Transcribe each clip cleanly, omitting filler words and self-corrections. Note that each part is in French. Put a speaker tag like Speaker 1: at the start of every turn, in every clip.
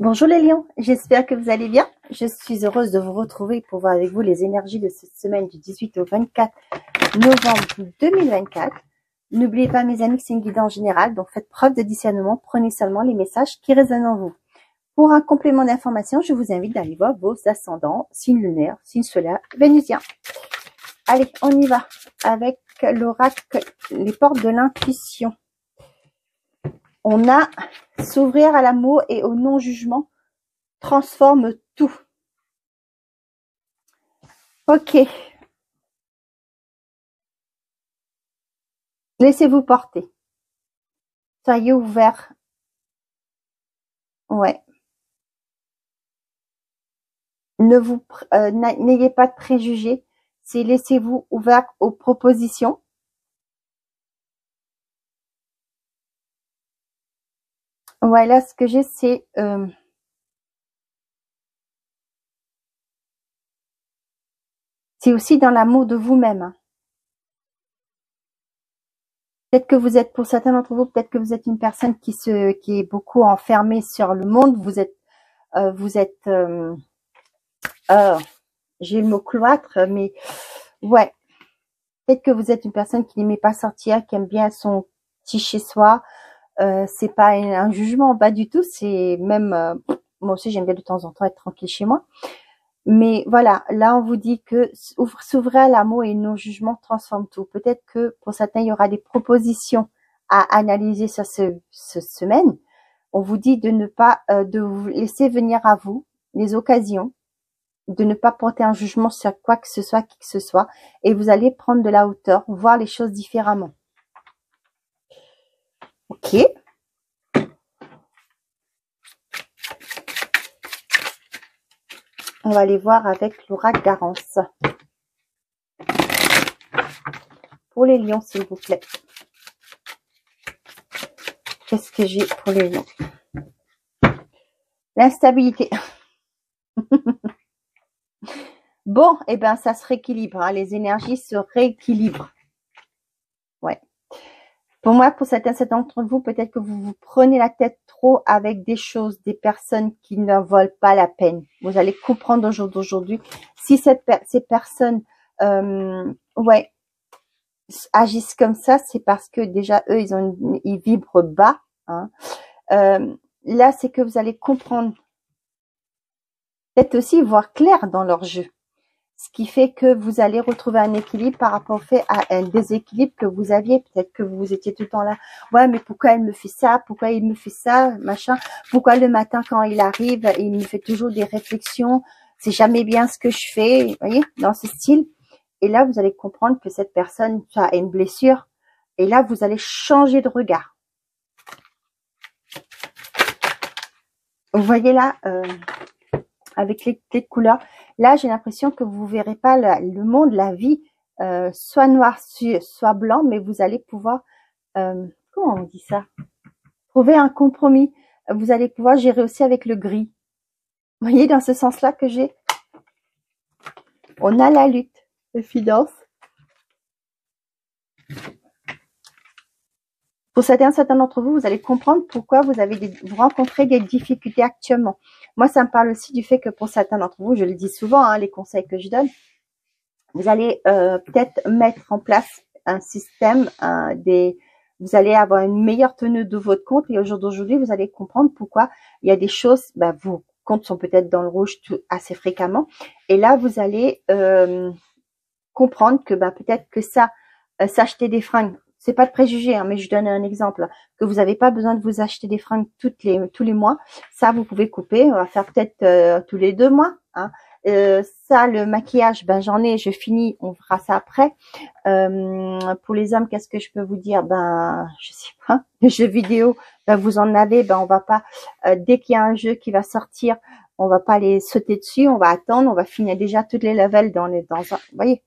Speaker 1: Bonjour les lions, j'espère que vous allez bien. Je suis heureuse de vous retrouver pour voir avec vous les énergies de cette semaine du 18 au 24 novembre 2024. N'oubliez pas mes amis que c'est une guidance générale, donc faites preuve de discernement, prenez seulement les messages qui résonnent en vous. Pour un complément d'information, je vous invite d'aller voir vos ascendants, signe lunaire, signe solaire, vénusien. Allez, on y va avec l'oracle, les portes de l'intuition. On a s'ouvrir à l'amour et au non-jugement transforme tout. Ok. Laissez-vous porter. Soyez ouverts. Ouais. N'ayez pas de préjugés. C'est laissez-vous ouverts aux propositions. Ouais, là, ce que j'ai, c'est aussi dans l'amour de vous-même. Peut-être que vous êtes, pour certains d'entre vous, peut-être que vous êtes une personne qui est beaucoup enfermée sur le monde. J'ai le mot cloître, mais ouais. Peut-être que vous êtes une personne qui n'aimait pas sortir, qui aime bien son petit chez soi. C'est pas un jugement, pas du tout. C'est même, moi aussi j'aime bien de temps en temps être tranquille chez moi. Mais voilà, là on vous dit que s'ouvrir à l'amour et non jugement transforme tout. Peut-être que pour certains il y aura des propositions à analyser sur cette semaine. On vous dit de ne pas, de vous laisser venir à vous les occasions, de ne pas porter un jugement sur quoi que ce soit, qui que ce soit, et vous allez prendre de la hauteur, voir les choses différemment. Ok. On va aller voir avec l'oracle Garance. Pour les lions, s'il vous plaît. Qu'est-ce que j'ai pour les lions? L'instabilité. Bon, eh ben, ça se rééquilibre. Hein. Les énergies se rééquilibrent. Ouais. Pour moi, pour certains d'entre vous, peut-être que vous vous prenez la tête trop avec des choses, des personnes qui ne valent pas la peine. Vous allez comprendre au jour d'aujourd'hui si ces personnes, ouais, agissent comme ça, c'est parce que déjà eux, ils vibrent bas. Hein. Là, c'est que vous allez comprendre, peut-être aussi voir clair dans leur jeu. Ce qui fait que vous allez retrouver un équilibre par rapport au fait à un déséquilibre que vous aviez. Peut-être que vous étiez tout le temps là. Ouais, mais pourquoi elle me fait ça? Pourquoi il me fait ça? Machin. Pourquoi le matin quand il arrive, il me fait toujours des réflexions? C'est jamais bien ce que je fais. Vous voyez, dans ce style. Et là, vous allez comprendre que cette personne a une blessure. Et là, vous allez changer de regard. Vous voyez là, avec les couleurs. Là, j'ai l'impression que vous verrez pas le monde, la vie, soit noir, soit blanc, mais vous allez pouvoir, comment on dit ça? Trouver un compromis. Vous allez pouvoir gérer aussi avec le gris. Vous voyez, dans ce sens-là que j'ai. On a la lutte, les finances. Pour certains d'entre vous, vous allez comprendre pourquoi vous rencontrez des difficultés actuellement. Moi, ça me parle aussi du fait que pour certains d'entre vous, je le dis souvent, hein, les conseils que je donne, vous allez peut-être mettre en place un système, vous allez avoir une meilleure tenue de votre compte et au jour d'aujourd'hui, vous allez comprendre pourquoi il y a des choses, vos comptes sont peut-être dans le rouge assez fréquemment et là, vous allez comprendre que peut-être que s'acheter des fringues, c'est pas de préjugé, hein, mais je donne un exemple, que vous n'avez pas besoin de vous acheter des fringues tous les mois, ça vous pouvez couper, on va faire peut-être tous les 2 mois, hein. Ça, le maquillage, j'en ai, je finis, on fera ça après. Pour les hommes, qu'est-ce que je peux vous dire? Je sais pas. Les jeux vidéo, vous en avez, on va pas, dès qu'il y a un jeu qui va sortir, on va pas les sauter dessus, on va attendre, on va finir déjà toutes les levels vous voyez,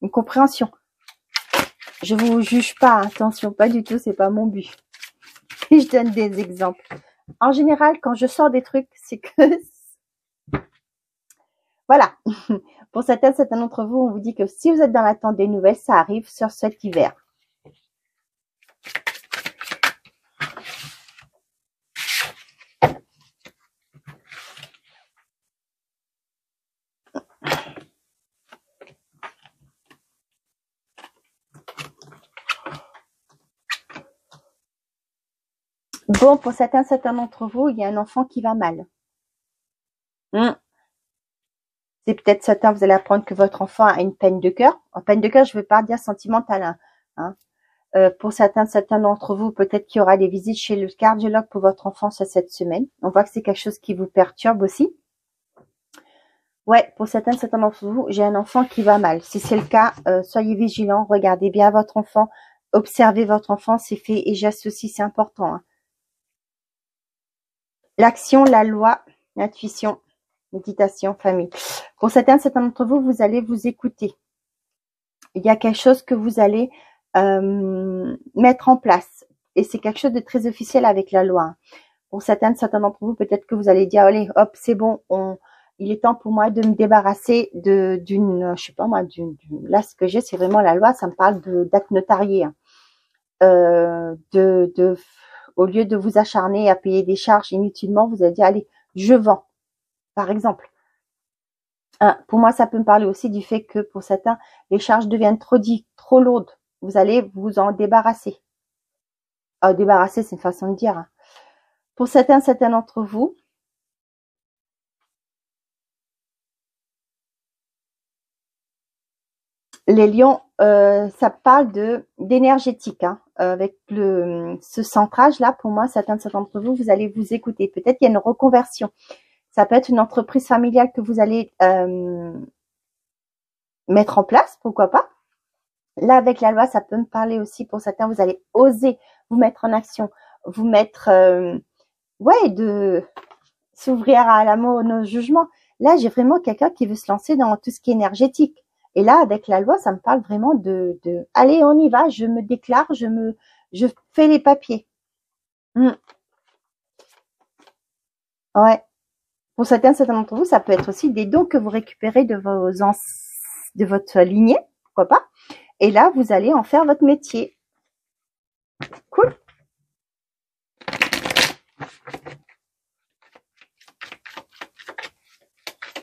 Speaker 1: une compréhension. Je vous juge pas, attention, pas du tout, c'est pas mon but. Et je donne des exemples. En général, quand je sors des trucs, c'est que voilà. Pour certains d'entre vous, on vous dit que si vous êtes dans l'attente des nouvelles, ça arrive sur cet hiver. Bon, pour certains d'entre vous, il y a un enfant qui va mal. C'est peut-être certains, vous allez apprendre que votre enfant a une peine de cœur. En peine de cœur, je ne veux pas dire sentimentale. Hein. Pour certains d'entre vous, peut-être qu'il y aura des visites chez le cardiologue pour votre enfant cette semaine. On voit que c'est quelque chose qui vous perturbe aussi. Ouais, pour certains d'entre vous, j'ai un enfant qui va mal. Si c'est le cas, soyez vigilants, regardez bien votre enfant, observez votre enfant, ses faits et gestes aussi, c'est important. Hein. L'action, la loi, l'intuition, méditation, famille. Pour certains d'entre vous, vous allez vous écouter. Il y a quelque chose que vous allez mettre en place. Et c'est quelque chose de très officiel avec la loi. Pour certains d'entre vous, peut-être que vous allez dire, allez, hop, c'est bon, il est temps pour moi de me débarrasser d'une, je sais pas moi, là, ce que j'ai, c'est vraiment la loi, ça me parle d'acte notarié. Au lieu de vous acharner à payer des charges inutilement, vous allez dire, allez, je vends, par exemple. Pour moi, ça peut me parler aussi du fait que pour certains, les charges deviennent trop lourdes. Vous allez vous en débarrasser. Débarrasser, c'est une façon de dire. Hein. Pour certains d'entre vous, les lions, ça parle d'énergétique. Hein, avec ce centrage là, pour moi, certains d'entre vous, vous allez vous écouter. Peut-être qu'il y a une reconversion. Ça peut être une entreprise familiale que vous allez mettre en place, pourquoi pas. Là, avec la loi, ça peut me parler aussi. Pour certains, vous allez oser vous mettre en action, vous mettre, de s'ouvrir à l'amour, au jugement. Là, j'ai vraiment quelqu'un qui veut se lancer dans tout ce qui est énergétique. Et là, avec la loi, ça me parle vraiment de allez, on y va, je me déclare, je fais les papiers. Ouais. Pour certains d'entre vous, ça peut être aussi des dons que vous récupérez de votre lignée, pourquoi pas. Et là, vous allez en faire votre métier. Cool.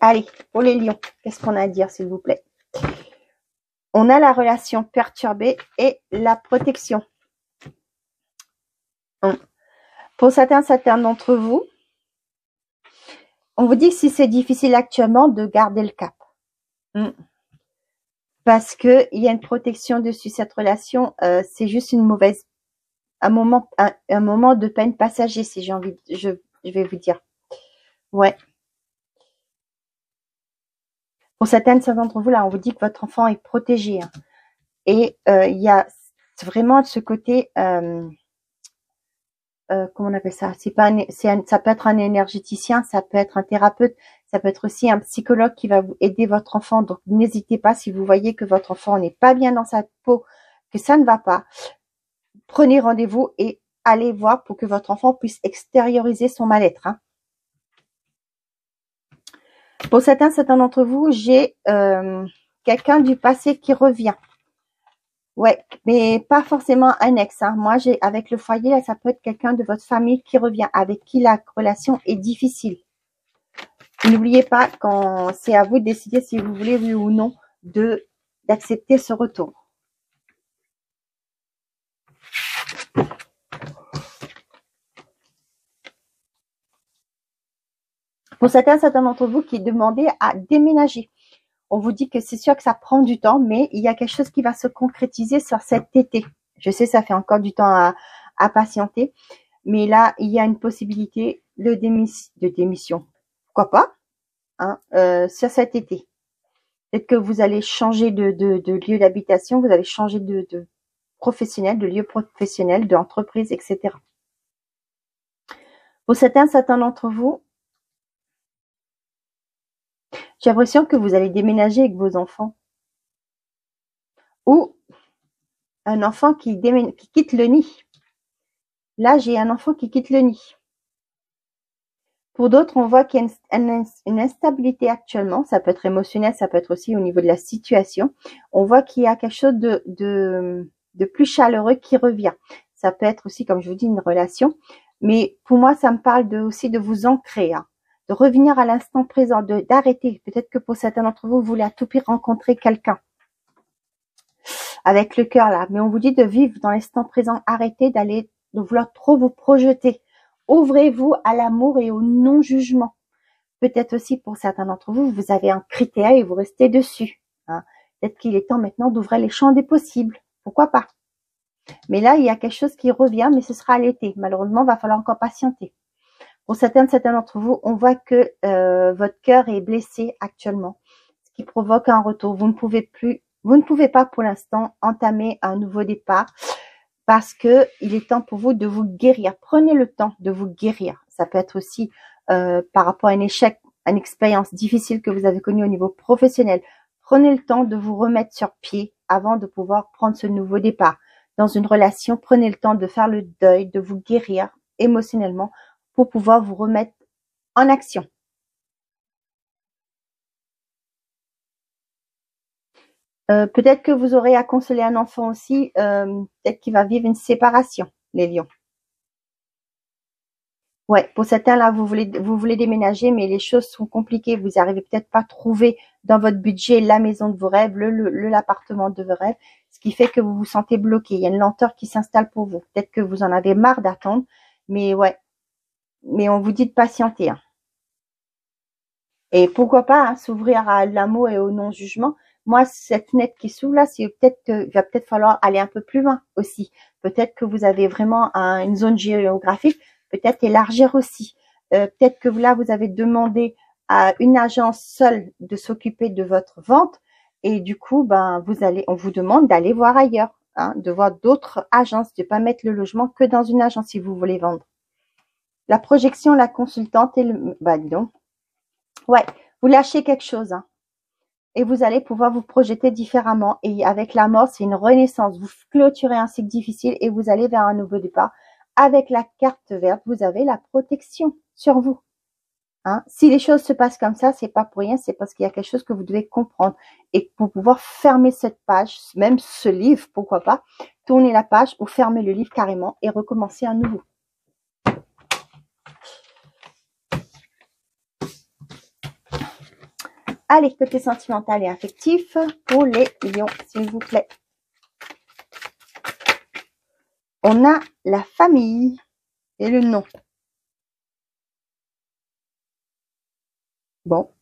Speaker 1: Allez, pour les lions, qu'est-ce qu'on a à dire, s'il vous plaît? On a la relation perturbée et la protection. Pour certains d'entre vous, on vous dit que si c'est difficile actuellement de garder le cap. Parce que il y a une protection dessus. Cette relation, c'est juste un moment de peine passager, si j'ai envie, je vais vous dire. Ouais. Pour certaines d'entre vous, là, on vous dit que votre enfant est protégé. Hein. Et il y a vraiment ce côté, comment on appelle ça? Ça peut être un énergéticien, ça peut être un thérapeute, ça peut être aussi un psychologue qui va vous aider votre enfant. Donc, n'hésitez pas, si vous voyez que votre enfant n'est pas bien dans sa peau, que ça ne va pas, prenez rendez-vous et allez voir pour que votre enfant puisse extérioriser son mal-être. Hein. Pour certains d'entre vous, j'ai quelqu'un du passé qui revient. Ouais, mais pas forcément un ex. Hein. Moi, avec le foyer, là, ça peut être quelqu'un de votre famille qui revient, avec qui la relation est difficile. N'oubliez pas, quand c'est à vous de décider si vous voulez, oui ou non, d'accepter ce retour. Pour certains d'entre vous qui demandez à déménager, on vous dit que c'est sûr que ça prend du temps, mais il y a quelque chose qui va se concrétiser sur cet été. Je sais, ça fait encore du temps à patienter, mais là, il y a une possibilité de démission. Pourquoi pas, hein, sur cet été. Peut-être que vous allez changer de lieu d'habitation, vous allez changer de professionnel, de lieu professionnel, d'entreprise, etc. Pour certains d'entre vous, j'ai l'impression que vous allez déménager avec vos enfants. Ou un enfant qui quitte le nid. Là, j'ai un enfant qui quitte le nid. Pour d'autres, on voit qu'il y a une instabilité actuellement. Ça peut être émotionnel, ça peut être aussi au niveau de la situation. On voit qu'il y a quelque chose de plus chaleureux qui revient. Ça peut être aussi, comme je vous dis, une relation. Mais pour moi, ça me parle aussi de vous ancrer, hein, de revenir à l'instant présent, d'arrêter. Peut-être que pour certains d'entre vous, vous voulez à tout prix rencontrer quelqu'un. Avec le cœur là. Mais on vous dit de vivre dans l'instant présent. Arrêtez de vouloir trop vous projeter ouvrez-vous à l'amour et au non-jugement. Peut-être aussi pour certains d'entre vous, vous avez un critère et vous restez dessus. Hein. Peut-être qu'il est temps maintenant d'ouvrir les champs des possibles. Pourquoi pas? Mais là, il y a quelque chose qui revient, mais ce sera à l'été. Malheureusement, il va falloir encore patienter. Pour certains d'entre vous, on voit que votre cœur est blessé actuellement, ce qui provoque un retour. Vous ne pouvez pas pour l'instant entamer un nouveau départ parce que il est temps pour vous de vous guérir. Prenez le temps de vous guérir. Ça peut être aussi par rapport à un échec, à une expérience difficile que vous avez connue au niveau professionnel. Prenez le temps de vous remettre sur pied avant de pouvoir prendre ce nouveau départ. Dans une relation, prenez le temps de faire le deuil, de vous guérir émotionnellement pour pouvoir vous remettre en action. Peut-être que vous aurez à consoler un enfant aussi, peut-être qu'il va vivre une séparation, les lions. Ouais, pour certains là, vous voulez déménager, mais les choses sont compliquées. Vous n'arrivez peut-être pas à trouver dans votre budget la maison de vos rêves, l'appartement de vos rêves, ce qui fait que vous vous sentez bloqué. Il y a une lenteur qui s'installe pour vous. Peut-être que vous en avez marre d'attendre, mais ouais. Mais on vous dit de patienter. Hein. Et pourquoi pas hein, s'ouvrir à l'amour et au non-jugement. Moi, cette fenêtre qui s'ouvre là, c'est peut-être qu'il va peut-être falloir aller un peu plus loin aussi. Peut-être que vous avez vraiment une zone géographique, peut-être élargir aussi. Peut-être que là, vous avez demandé à une agence seule de s'occuper de votre vente et du coup, ben, on vous demande d'aller voir ailleurs, hein, de voir d'autres agences, de pas mettre le logement que dans une agence si vous voulez vendre. La projection, la consultante et le, bah dis donc. Ouais, vous lâchez quelque chose, hein. Et vous allez pouvoir vous projeter différemment. Et avec la mort, c'est une renaissance. Vous clôturez un cycle difficile et vous allez vers un nouveau départ. Avec la carte verte, vous avez la protection sur vous. Hein? Si les choses se passent comme ça, c'est pas pour rien, c'est parce qu'il y a quelque chose que vous devez comprendre. Et pour pouvoir fermer cette page, même ce livre, pourquoi pas, tourner la page ou fermer le livre carrément et recommencer à nouveau. Allez, côté sentimental et affectif pour les lions, s'il vous plaît. On a la famille et le nom. Bon.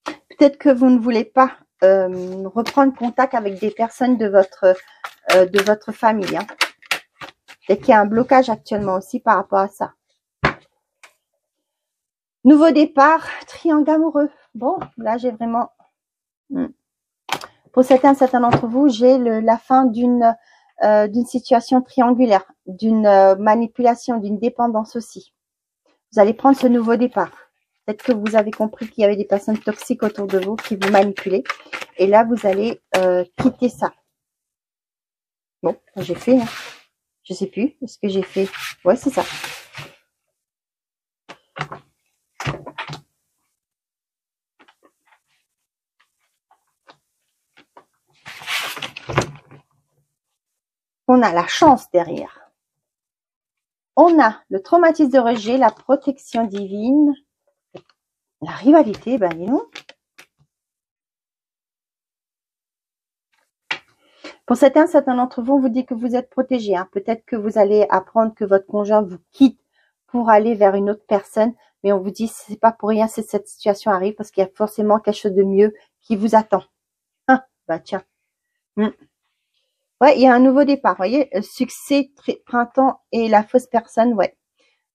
Speaker 1: Peut-être que vous ne voulez pas reprendre contact avec des personnes de votre famille. Hein. Et qu'il y a un blocage actuellement aussi par rapport à ça. Nouveau départ, triangle amoureux. Bon, là j'ai vraiment... Pour certains d'entre vous, j'ai la fin d'une situation triangulaire, d'une manipulation, d'une dépendance aussi. Vous allez prendre ce nouveau départ. Peut-être que vous avez compris qu'il y avait des personnes toxiques autour de vous qui vous manipulaient. Et là, vous allez quitter ça. Bon, j'ai fait... Hein. Je sais plus, est-ce que j'ai fait... Ouais, c'est ça. On a la chance derrière. On a le traumatisme de rejet, la protection divine, la rivalité, ben dis donc. Pour certains d'entre vous, on vous dit que vous êtes protégé. Hein. Peut-être que vous allez apprendre que votre conjoint vous quitte pour aller vers une autre personne. Mais on vous dit, c'est pas pour rien si cette situation arrive parce qu'il y a forcément quelque chose de mieux qui vous attend. Ah, bah tiens. Ouais, il y a un nouveau départ. Vous voyez, succès, printemps et la fausse personne, ouais.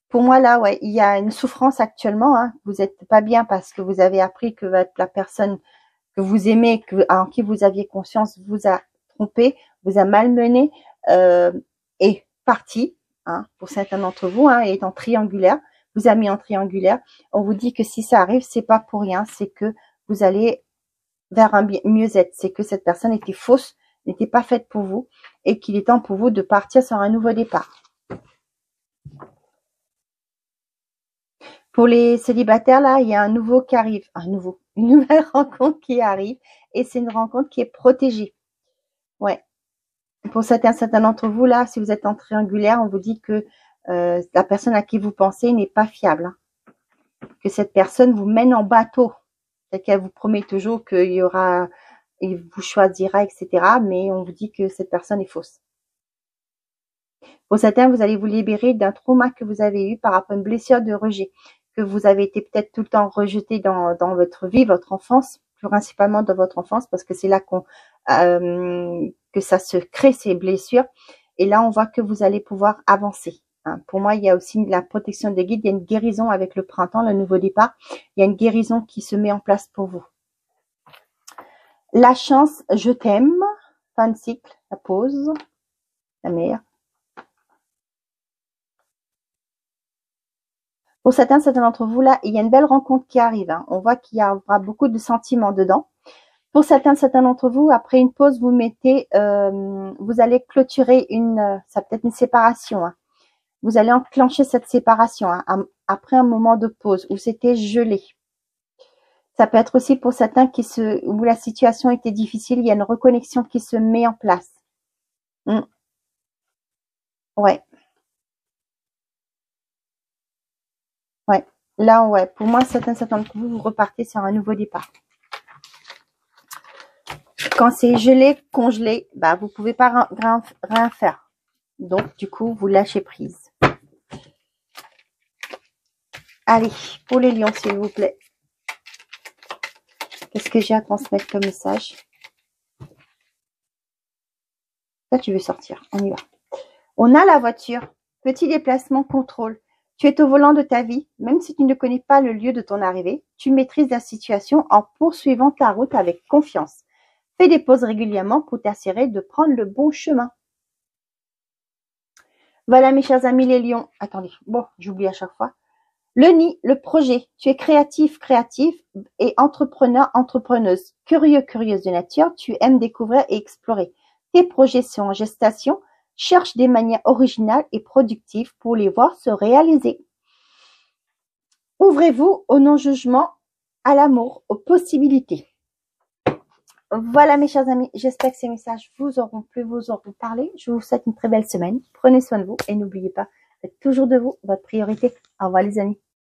Speaker 1: Pour moi, là, ouais, il y a une souffrance actuellement. Hein. Vous n'êtes pas bien parce que vous avez appris que la personne que vous aimez, en qui vous aviez conscience, vous a trompé, vous a malmené, est parti, hein, pour certains d'entre vous, hein, est en triangulaire, vous a mis en triangulaire. On vous dit que si ça arrive, c'est pas pour rien, c'est que vous allez vers un mieux-être, c'est que cette personne était fausse, n'était pas faite pour vous et qu'il est temps pour vous de partir sur un nouveau départ. Pour les célibataires, là, il y a un nouveau qui arrive, une nouvelle rencontre qui arrive et c'est une rencontre qui est protégée. Ouais. Pour certains d'entre vous, là, si vous êtes en triangulaire, on vous dit que la personne à qui vous pensez n'est pas fiable. Hein. Que cette personne vous mène en bateau. C'est qu'elle vous promet toujours qu'il y aura il vous choisira, etc. Mais on vous dit que cette personne est fausse. Pour certains, vous allez vous libérer d'un trauma que vous avez eu par rapport à une blessure de rejet, que vous avez été peut-être tout le temps rejeté dans votre vie, votre enfance, principalement dans votre enfance, parce que c'est là que ça se crée, ces blessures. Et là, on voit que vous allez pouvoir avancer. Hein. Pour moi, il y a aussi la protection des guides, il y a une guérison avec le printemps, le nouveau départ. Il y a une guérison qui se met en place pour vous. La chance, je t'aime, fin de cycle, la pause, la mer. Pour certains d'entre vous, là, il y a une belle rencontre qui arrive. Hein. On voit qu'il y aura beaucoup de sentiments dedans. Pour certains d'entre vous, après une pause, vous mettez, vous allez clôturer ça peut être une séparation. Hein. Vous allez enclencher cette séparation hein, après un moment de pause où c'était gelé. Ça peut être aussi pour certains où la situation était difficile, il y a une reconnexion qui se met en place. Ouais. Ouais. Là, ouais. Pour moi, certains d'entre vous, vous repartez sur un nouveau départ. Quand c'est gelé, congelé, bah, vous pouvez pas rien faire. Donc, du coup, vous lâchez prise. Allez, pour les lions, s'il vous plaît. Qu'est-ce que j'ai à transmettre comme message? Là, tu veux sortir. On y va. On a la voiture. Petit déplacement, contrôle. Tu es au volant de ta vie. Même si tu ne connais pas le lieu de ton arrivée, tu maîtrises la situation en poursuivant ta route avec confiance. Fais des pauses régulièrement pour t'assurer de prendre le bon chemin. Voilà, mes chers amis les lions. Attendez, bon, j'oublie à chaque fois. Le nid, le projet. Tu es créatif, créative et entrepreneur, entrepreneuse. Curieux, curieuse de nature. Tu aimes découvrir et explorer. Tes projets sont en gestation. Cherche des manières originales et productives pour les voir se réaliser. Ouvrez-vous au non-jugement, à l'amour, aux possibilités. Voilà mes chers amis, j'espère que ces messages vous auront plu, vous auront parlé. Je vous souhaite une très belle semaine. Prenez soin de vous et n'oubliez pas, faites toujours de vous votre priorité. Au revoir les amis.